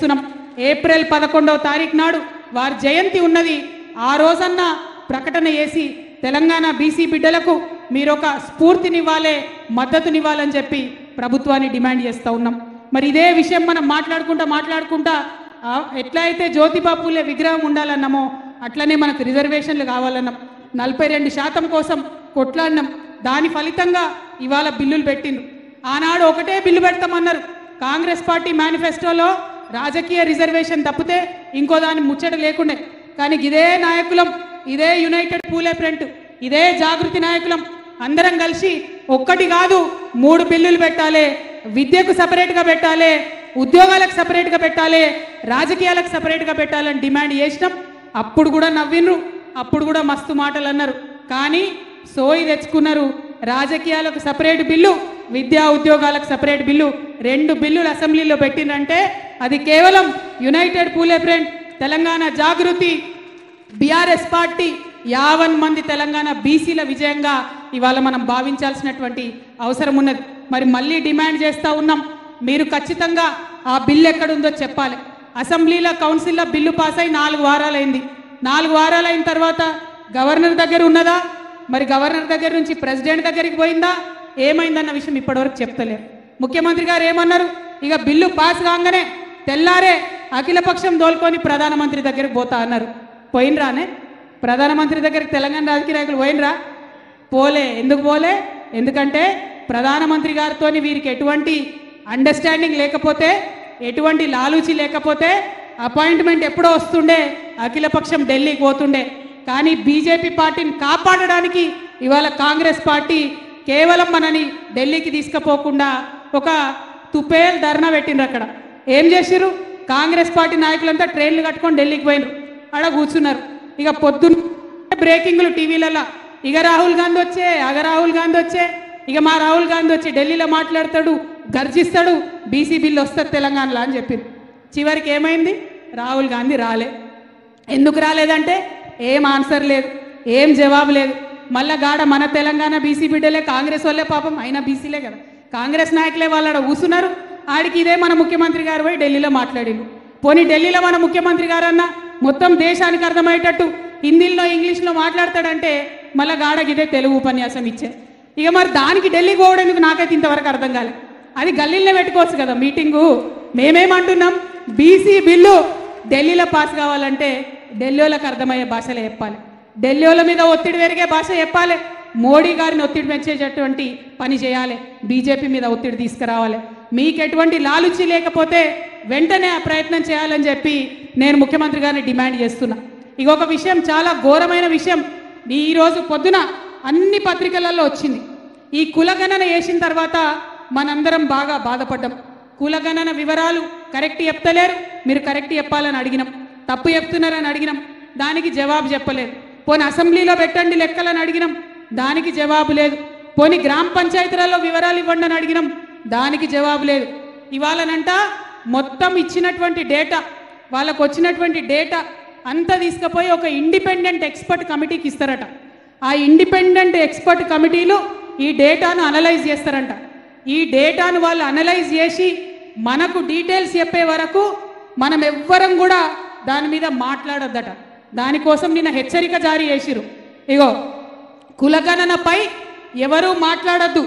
చేస్తున్నాం. ఏప్రిల్ 11వ తారీఖు నాడు వారి జయంతి ఉన్నది. ఆ రోజన్నా ప్రకటన చేసి తెలంగాణ బీసీ బిడ్డలకు మీరు ఒక స్ఫూర్తినివ్వాలి, మద్దతునివ్వాలని చెప్పి ప్రభుత్వాన్ని డిమాండ్ చేస్తూ ఉన్నాం. మరి ఇదే విషయం మనం మాట్లాడుకుంటా ఎట్లా అయితే జ్యోతిబా పూలే విగ్రహం ఉండాలన్నామో అట్లనే మనకు రిజర్వేషన్లు కావాలన్నాం. 42% కోసం కొట్లాడినాం. దాని ఫలితంగా ఇవాళ బిల్లులు పెట్టిండ్రు. ఆనాడు ఒకటే బిల్లు పెడతామన్నారు. కాంగ్రెస్ పార్టీ మేనిఫెస్టోలో రాజకీయ రిజర్వేషన్ తప్పితే ఇంకో దాని ముచ్చట లేకుండే. కానీ ఇదే నాయకులం, ఇదే యునైటెడ్ పూలే ఫ్రంట్, ఇదే జాగృతి నాయకులం అందరం కలిసి ఒక్కటి కాదు 3 బిల్లులు పెట్టాలి. విద్యకు సపరేట్గా పెట్టాలి, ఉద్యోగాలకు సపరేట్గా పెట్టాలి, రాజకీయాలకు సపరేట్గా పెట్టాలని డిమాండ్ చేసినాం. అప్పుడు కూడా నవ్విండ్రు, అప్పుడు కూడా మస్తు మాటలు అన్నారు. కానీ సోయి తెచ్చుకున్నారు. రాజకీయాలకు సపరేట్ బిల్లు, విద్యా ఉద్యోగాలకు సపరేట్ బిల్లు, 2 బిల్లులు అసెంబ్లీలో పెట్టిందంటే అది కేవలం యునైటెడ్ పూలే ఫ్రంట్, తెలంగాణ జాగృతి, బీఆర్ఎస్ పార్టీ 50 మంది తెలంగాణ బీసీల విజయంగా ఇవాళ మనం భావించాల్సినటువంటి అవసరం ఉన్నది. మరి మళ్ళీ డిమాండ్ చేస్తూ ఉన్నాం, మీరు ఖచ్చితంగా ఆ బిల్లు ఎక్కడుందో చెప్పాలి. అసెంబ్లీలో కౌన్సిల్లో బిల్లు పాస్ అయి 4 వారాలైంది. 4 వారాలు అయిన తర్వాత గవర్నర్ దగ్గర ఉన్నదా? మరి గవర్నర్ దగ్గర నుంచి ప్రెసిడెంట్ దగ్గరికి పోయిందా? ఏమైందన్న విషయం ఇప్పటివరకు చెప్తలేరు. ముఖ్యమంత్రి గారు ఏమన్నారు? ఇక బిల్లు పాస్ కాగానే తెల్లారే అఖిలపక్షం దోల్కొని ప్రధానమంత్రి దగ్గరికి పోతా అన్నారు. పోయినరానే ప్రధానమంత్రి దగ్గరికి తెలంగాణ రాజకీయ నాయకులు పోయినరా? పోలే. ఎందుకు పోలే? ఎందుకంటే ప్రధానమంత్రి గారితో వీరికి ఎటువంటి అండర్స్టాండింగ్ లేకపోతే, ఎటువంటి లాలూచి లేకపోతే అపాయింట్మెంట్ ఎప్పుడో వస్తుండే, అఖిలపక్షం ఢిల్లీకి పోతుండే. కానీ బీజేపీ పార్టీని కాపాడడానికి ఇవాళ కాంగ్రెస్ పార్టీ కేవలం మనని ఢిల్లీకి తీసుకుపోకుండా ఒక తుపేల్ ధర్నా పెట్టిండ్రు. అక్కడ ఏం చేసిర్రు? కాంగ్రెస్ పార్టీ నాయకులంతా ట్రైన్లు కట్టుకొని ఢిల్లీకి పోయినరు. అక్కడ కూర్చున్నారు. ఇక పొద్దున్న బ్రేకింగ్లు టీవీలలో, ఇక రాహుల్ గాంధీ వచ్చే, రాహుల్ గాంధీ వచ్చే, ఇక మా రాహుల్ గాంధీ వచ్చి ఢిల్లీలో మాట్లాడతాడు, గర్జిస్తాడు, బీసీ బిల్లు వస్తుంది తెలంగాణలో అని చెప్పింది. చివరికి ఏమైంది? రాహుల్ గాంధీ రాలే. ఎందుకు రాలేదంటే ఏం ఆన్సర్ లేదు, ఏం జవాబు లేదు. మళ్ళా గాడ మన తెలంగాణ బీసీ బిడ్డలే, కాంగ్రెస్ వాళ్ళే పాపం, అయినా బీసీలే కదా, కాంగ్రెస్ నాయకులే వాళ్ళు కూర్చున్నారు. ఆడికి ఇదే మన ముఖ్యమంత్రి గారు పోయి ఢిల్లీలో మాట్లాడిండు. పోనీ ఢిల్లీలో మన ముఖ్యమంత్రి గారన్నా మొత్తం దేశానికి అర్థమయ్యేటట్టు హిందీలో ఇంగ్లీష్లో మాట్లాడతాడంటే మళ్ళీ గాడకి ఇదే తెలుగు ఉపన్యాసం ఇచ్చే. ఇక మరి దానికి ఢిల్లీకి పోవడానికి నాకైతే ఇంతవరకు అర్థం కాలేదు. అది గల్లీలో పెట్టుకోవచ్చు కదా మీటింగు. మేమేమంటున్నాం? బీసీ బిల్లు ఢిల్లీలో పాస్ కావాలంటే ఢిల్లీలకు అర్థమయ్యే భాషలో చెప్పాలి, ఢిల్లీల మీద ఒత్తిడి పెరిగే భాష చెప్పాలి, మోడీ గారిని ఒత్తిడి పెంచేటటువంటి పని చేయాలి, బీజేపీ మీద ఒత్తిడి తీసుకురావాలి. మీకు ఎటువంటి లాలుచి లేకపోతే వెంటనే ఆ ప్రయత్నం చేయాలని చెప్పి నేను ముఖ్యమంత్రి గారిని డిమాండ్ చేస్తున్నా. ఇంకొక విషయం, చాలా ఘోరమైన విషయం, ఈరోజు పొద్దున అన్ని పత్రికలలో వచ్చింది. ఈ కులగణన వేసిన తర్వాత మనందరం బాగా బాధపడ్డాం. కులగణన వివరాలు కరెక్ట్ చెప్తలేరు, మీరు కరెక్ట్ చెప్పాలని అడిగినాం, తప్పు చెప్తున్నారని అడిగినాం, దానికి జవాబు చెప్పలేదు. పోనీ అసెంబ్లీలో పెట్టండి లెక్కలని అడిగినాం, దానికి జవాబు లేదు. పోనీ గ్రామ పంచాయతీలలో వివరాలు ఇవ్వండి అని అడిగినాం, దానికి జవాబు లేదు. ఇవాళనంట మొత్తం ఇచ్చినటువంటి డేటా, వాళ్ళకు వచ్చినటువంటి డేటా అంతా తీసుకుపోయి ఒక ఇండిపెండెంట్ ఎక్స్పర్ట్ కమిటీకి ఇస్తారట. ఆ ఇండిపెండెంట్ ఎక్స్పర్ట్ కమిటీలు ఈ డేటాను అనలైజ్ చేస్తారంట. ఈ డేటాను వాళ్ళు అనలైజ్ చేసి మనకు డీటెయిల్స్ చెప్పే వరకు మనం ఎవ్వరం కూడా దాని మీద మాట్లాడొద్దట. దానికోసం నిన్న హెచ్చరిక జారీ చేసిరు. ఇగో కులగణనపై ఎవరూ మాట్లాడొద్దు,